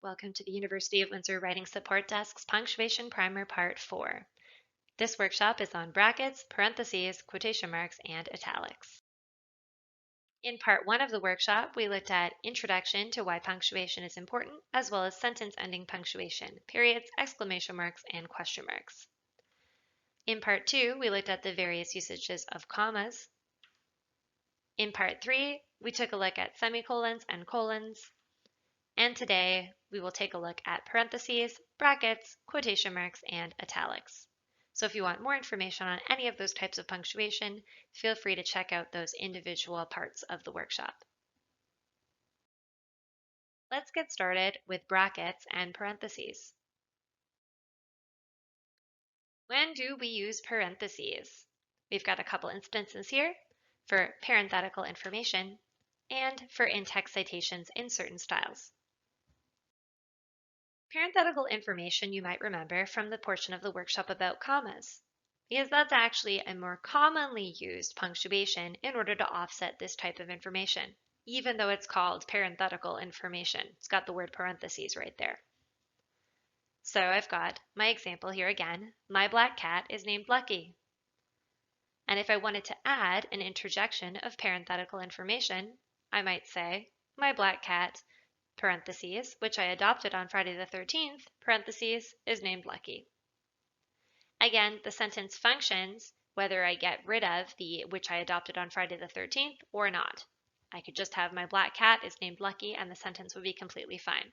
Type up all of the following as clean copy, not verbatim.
Welcome to the University of Windsor Writing Support Desk's Punctuation Primer Part 4. This workshop is on brackets, parentheses, quotation marks, and italics. In Part 1 of the workshop, we looked at introduction to why punctuation is important, as well as sentence ending punctuation, periods, exclamation marks, and question marks. In Part 2, we looked at the various usages of commas. In Part 3, we took a look at semicolons and colons. And today, we will take a look at parentheses, brackets, quotation marks, and italics. So if you want more information on any of those types of punctuation, feel free to check out those individual parts of the workshop. Let's get started with brackets and parentheses. When do we use parentheses? We've got a couple instances here for parenthetical information and for in-text citations in certain styles. Parenthetical information you might remember from the portion of the workshop about commas, because that's actually a more commonly used punctuation in order to offset this type of information, even though it's called parenthetical information. It's got the word parentheses right there. So I've got my example here again. My black cat is named Lucky. And if I wanted to add an interjection of parenthetical information, I might say, my black cat parentheses, which I adopted on Friday the 13th, parentheses, is named Lucky. Again, the sentence functions whether I get rid of the which I adopted on Friday the 13th or not. I could just have my black cat is named Lucky and the sentence would be completely fine.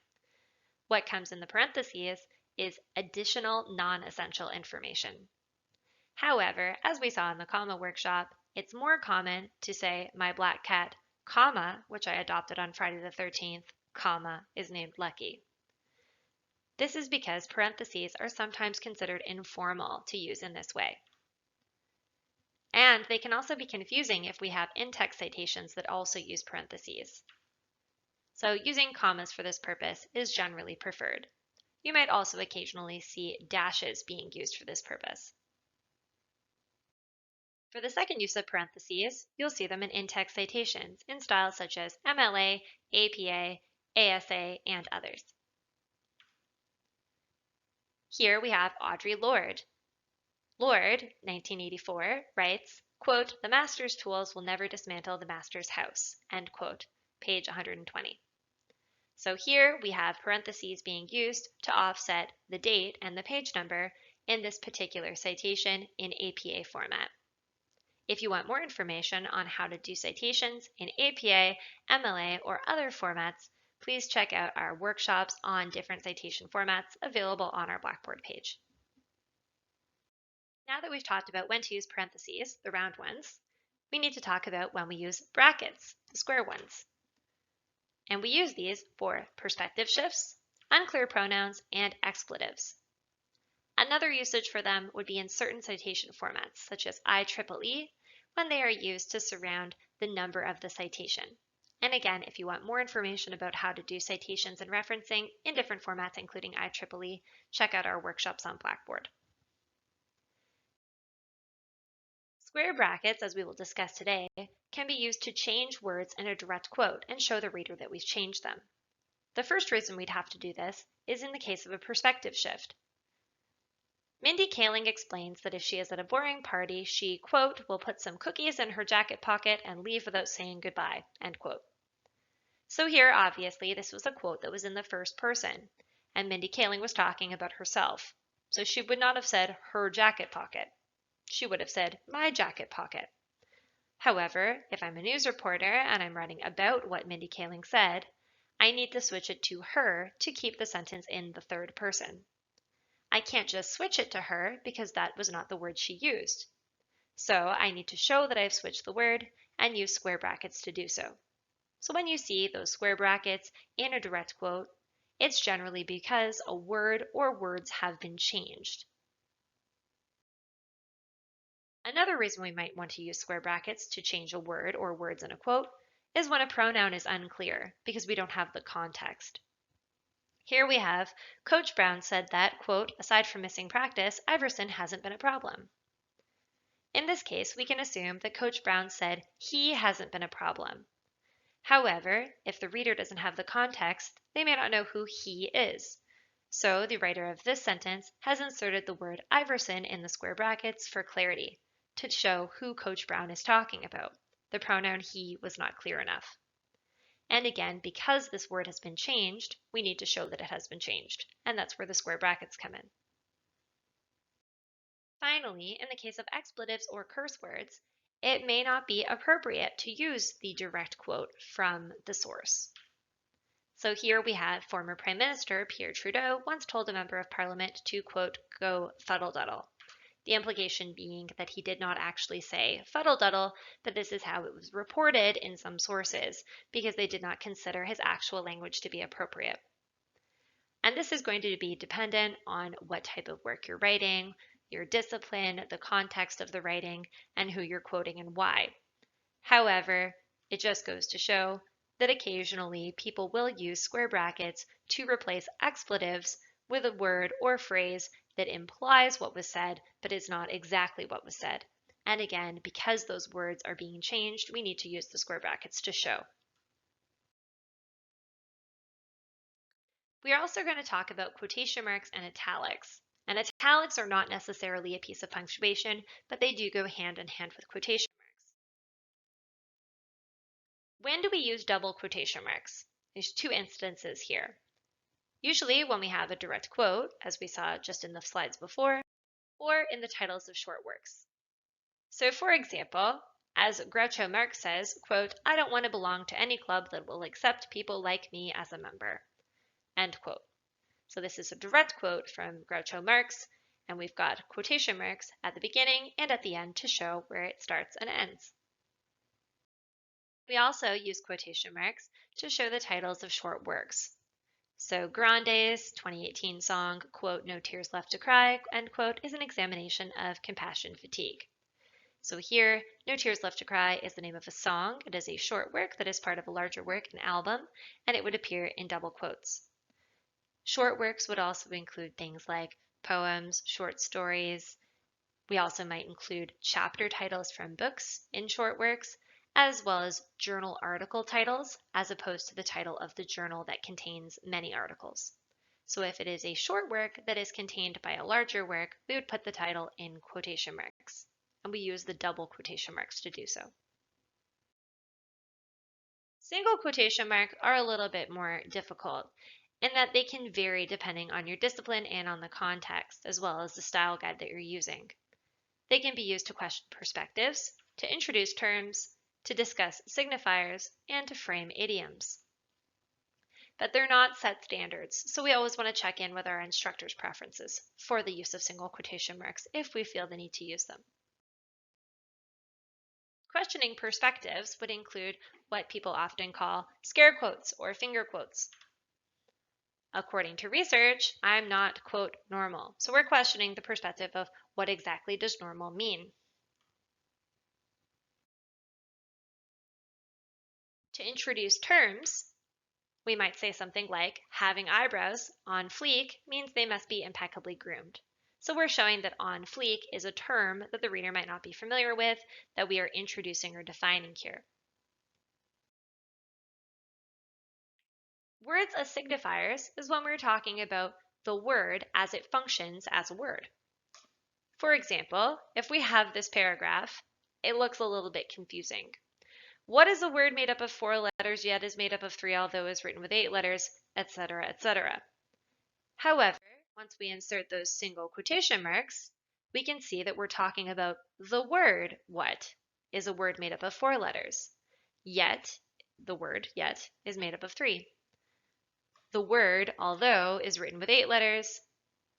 What comes in the parentheses is additional non-essential information. However, as we saw in the comma workshop, it's more common to say my black cat, comma, which I adopted on Friday the 13th, comma, is named Lucky. This is because parentheses are sometimes considered informal to use in this way. And they can also be confusing if we have in-text citations that also use parentheses. So using commas for this purpose is generally preferred. You might also occasionally see dashes being used for this purpose. For the second use of parentheses, you'll see them in in-text citations in styles such as MLA, APA, ASA, and others. Here we have Audre Lorde. Lorde, 1984, writes, quote, "The master's tools will never dismantle the master's house," end quote, page 120. So here we have parentheses being used to offset the date and the page number in this particular citation in APA format. If you want more information on how to do citations in APA, MLA, or other formats, please check out our workshops on different citation formats available on our Blackboard page. Now that we've talked about when to use parentheses, the round ones, we need to talk about when we use brackets, the square ones. And we use these for perspective shifts, unclear pronouns, and expletives. Another usage for them would be in certain citation formats, such as IEEE, when they are used to surround the number of the citation. And again, if you want more information about how to do citations and referencing in different formats, including IEEE, check out our workshops on Blackboard. Square brackets, as we will discuss today, can be used to change words in a direct quote and show the reader that we've changed them. The first reason we'd have to do this is in the case of a perspective shift. Mindy Kaling explains that if she is at a boring party, she, quote, will put some cookies in her jacket pocket and leave without saying goodbye, end quote. So here, obviously, this was a quote that was in the first person, and Mindy Kaling was talking about herself. So she would not have said her jacket pocket. She would have said my jacket pocket. However, if I'm a news reporter and I'm writing about what Mindy Kaling said, I need to switch it to her to keep the sentence in the third person. I can't just switch it to her because that was not the word she used. So I need to show that I've switched the word and use square brackets to do so. So when you see those square brackets in a direct quote, it's generally because a word or words have been changed. Another reason we might want to use square brackets to change a word or words in a quote is when a pronoun is unclear because we don't have the context. Here we have, Coach Brown said that, quote, aside from missing practice, Iverson hasn't been a problem. In this case, we can assume that Coach Brown said he hasn't been a problem. However, if the reader doesn't have the context, they may not know who he is. So the writer of this sentence has inserted the word Iverson in the square brackets for clarity, to show who Coach Brown is talking about. The pronoun he was not clear enough. And again, because this word has been changed, we need to show that it has been changed, and that's where the square brackets come in. Finally, in the case of expletives or curse words, it may not be appropriate to use the direct quote from the source. So here we have former Prime Minister Pierre Trudeau once told a member of Parliament to, quote, go fuddle-duddle. The implication being that he did not actually say fuddle-duddle, but this is how it was reported in some sources because they did not consider his actual language to be appropriate. And this is going to be dependent on what type of work you're writing, your discipline, the context of the writing, and who you're quoting and why. However, it just goes to show that occasionally people will use square brackets to replace expletives with a word or phrase that implies what was said but is not exactly what was said. And again, because those words are being changed, we need to use the square brackets to show. We are also going to talk about quotation marks and italics. And italics are not necessarily a piece of punctuation, but they do go hand in hand with quotation marks. When do we use double quotation marks? There's two instances here. Usually when we have a direct quote, as we saw just in the slides before, or in the titles of short works. So for example, as Groucho Marx says, quote, I don't want to belong to any club that will accept people like me as a member, end quote. So this is a direct quote from Groucho Marx, and we've got quotation marks at the beginning and at the end to show where it starts and ends. We also use quotation marks to show the titles of short works. So Grande's 2018 song, quote, No Tears Left to Cry, end quote, is an examination of compassion fatigue. So here, No Tears Left to Cry is the name of a song. It is a short work that is part of a larger work, an album, and it would appear in double quotes. Short works would also include things like poems, short stories. We also might include chapter titles from books in short works, as well as journal article titles, as opposed to the title of the journal that contains many articles. So if it is a short work that is contained by a larger work, we would put the title in quotation marks, and we use the double quotation marks to do so. Single quotation marks are a little bit more difficult in that they can vary depending on your discipline and on the context, as well as the style guide that you're using. They can be used to question perspectives, to introduce terms, to discuss signifiers, and to frame idioms. But they're not set standards, so we always want to check in with our instructor's preferences for the use of single quotation marks if we feel the need to use them. Questioning perspectives would include what people often call scare quotes or finger quotes. According to research, I'm not, quote, normal. So we're questioning the perspective of what exactly does normal mean. To introduce terms, we might say something like having eyebrows on fleek means they must be impeccably groomed. So we're showing that on fleek is a term that the reader might not be familiar with that we are introducing or defining here. Words as signifiers is when we're talking about the word as it functions as a word. For example, if we have this paragraph, it looks a little bit confusing. What is a word made up of 4 letters yet is made up of 3 although is written with 8 letters, etc., etc. However, once we insert those single quotation marks, we can see that we're talking about the word what is a word made up of 4 letters. Yet, the word yet is made up of 3. The word although is written with 8 letters.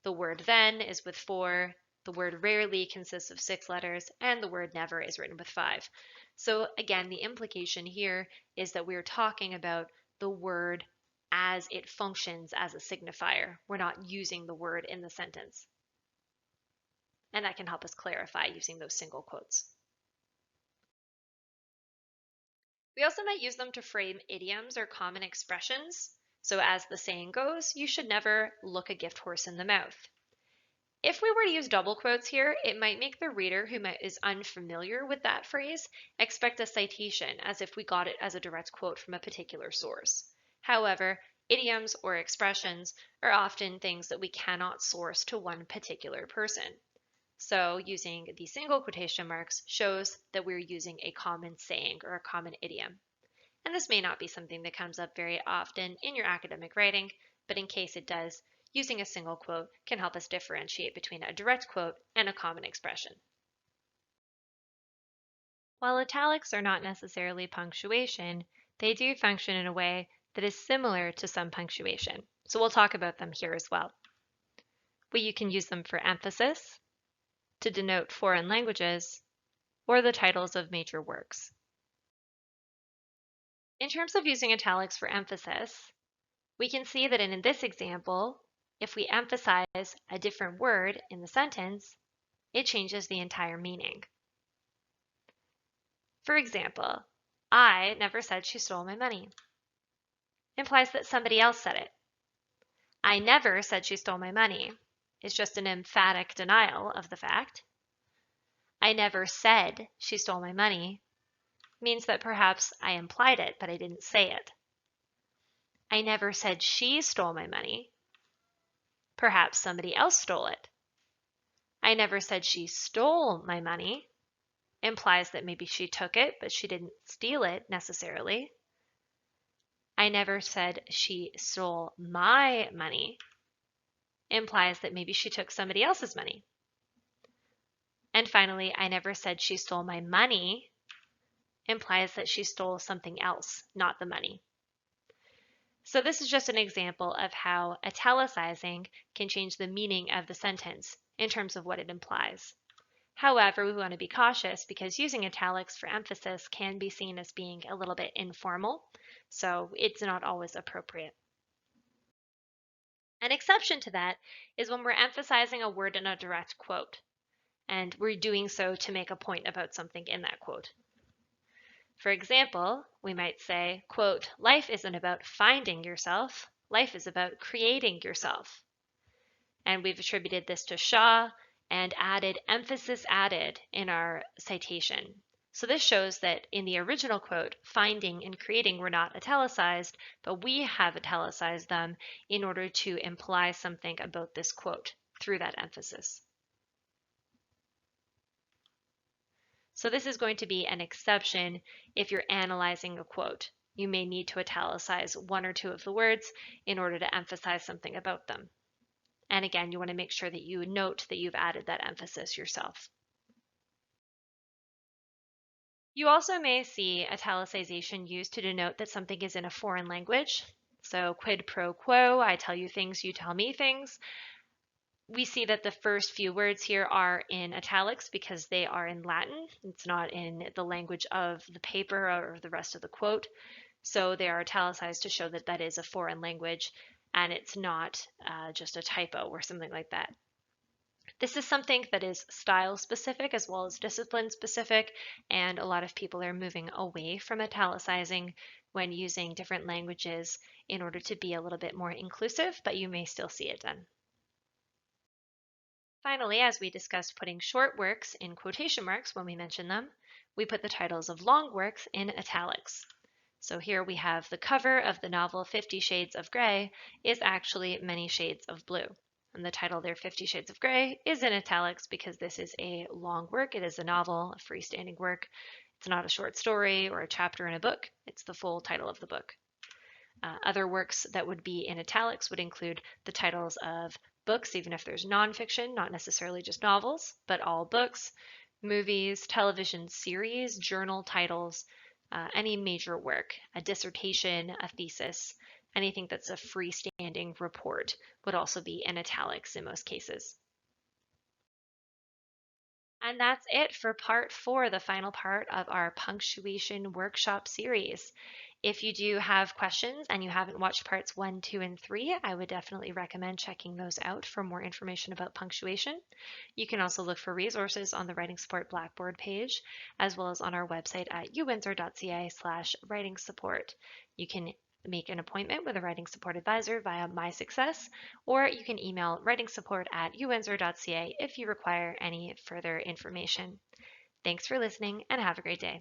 The word then is with 4. The word rarely consists of 6 letters, and the word never is written with 5. So again, the implication here is that we're talking about the word as it functions as a signifier. We're not using the word in the sentence. And that can help us clarify using those single quotes. We also might use them to frame idioms or common expressions. So as the saying goes, you should never look a gift horse in the mouth. If we were to use double quotes here, it might make the reader who is unfamiliar with that phrase expect a citation as if we got it as a direct quote from a particular source. However, idioms or expressions are often things that we cannot source to one particular person. So using the single quotation marks shows that we're using a common saying or a common idiom. And this may not be something that comes up very often in your academic writing, but in case it does, using a single quote can help us differentiate between a direct quote and a common expression. While italics are not necessarily punctuation, they do function in a way that is similar to some punctuation. So we'll talk about them here as well. But you can use them for emphasis, to denote foreign languages, or the titles of major works. In terms of using italics for emphasis, we can see that in this example, if we emphasize a different word in the sentence, it changes the entire meaning. For example, I never said she stole my money. Implies that somebody else said it. I never said she stole my money is just an emphatic denial of the fact. I never said she stole my money means that perhaps I implied it, but I didn't say it. I never said she stole my money. Perhaps somebody else stole it. I never said she stole my money implies that maybe she took it, but she didn't steal it necessarily. I never said she stole my money implies that maybe she took somebody else's money. And finally, I never said she stole my money implies that she stole something else, not the money. So this is just an example of how italicizing can change the meaning of the sentence in terms of what it implies. However, we want to be cautious because using italics for emphasis can be seen as being a little bit informal, so it's not always appropriate. An exception to that is when we're emphasizing a word in a direct quote, and we're doing so to make a point about something in that quote. For example, we might say, quote, life isn't about finding yourself, life is about creating yourself. And we've attributed this to Shaw and added emphasis added in our citation. So this shows that in the original quote, finding and creating were not italicized, but we have italicized them in order to imply something about this quote through that emphasis. So this is going to be an exception if you're analyzing a quote. You may need to italicize one or two of the words in order to emphasize something about them. And again, you want to make sure that you note that you've added that emphasis yourself. You also may see italicization used to denote that something is in a foreign language. So quid pro quo, I tell you things, you tell me things. We see that the first few words here are in italics because they are in Latin. It's not in the language of the paper or the rest of the quote. So they are italicized to show that that is a foreign language and it's not just a typo or something like that. This is something that is style specific as well as discipline specific, and a lot of people are moving away from italicizing when using different languages in order to be a little bit more inclusive, but you may still see it done. Finally, as we discussed putting short works in quotation marks when we mention them, we put the titles of long works in italics. So here we have the cover of the novel 50 Shades of Grey is actually Many Shades of Blue. And the title there, 50 Shades of Grey, is in italics because this is a long work. It is a novel, a freestanding work. It's not a short story or a chapter in a book. It's the full title of the book. Other works that would be in italics would include the titles of books, even if there's nonfiction, not necessarily just novels, but all books, movies, television series, journal titles, any major work, a dissertation, a thesis, anything that's a freestanding report would also be in italics in most cases. And that's it for part 4, the final part of our punctuation workshop series. If you do have questions and you haven't watched parts 1, 2, and 3, I would definitely recommend checking those out for more information about punctuation. You can also look for resources on the Writing Support Blackboard page, as well as on our website at uwindsor.ca/writing support. You can make an appointment with a writing support advisor via My Success, or you can email writingsupport@uwindsor.ca if you require any further information. Thanks for listening and have a great day.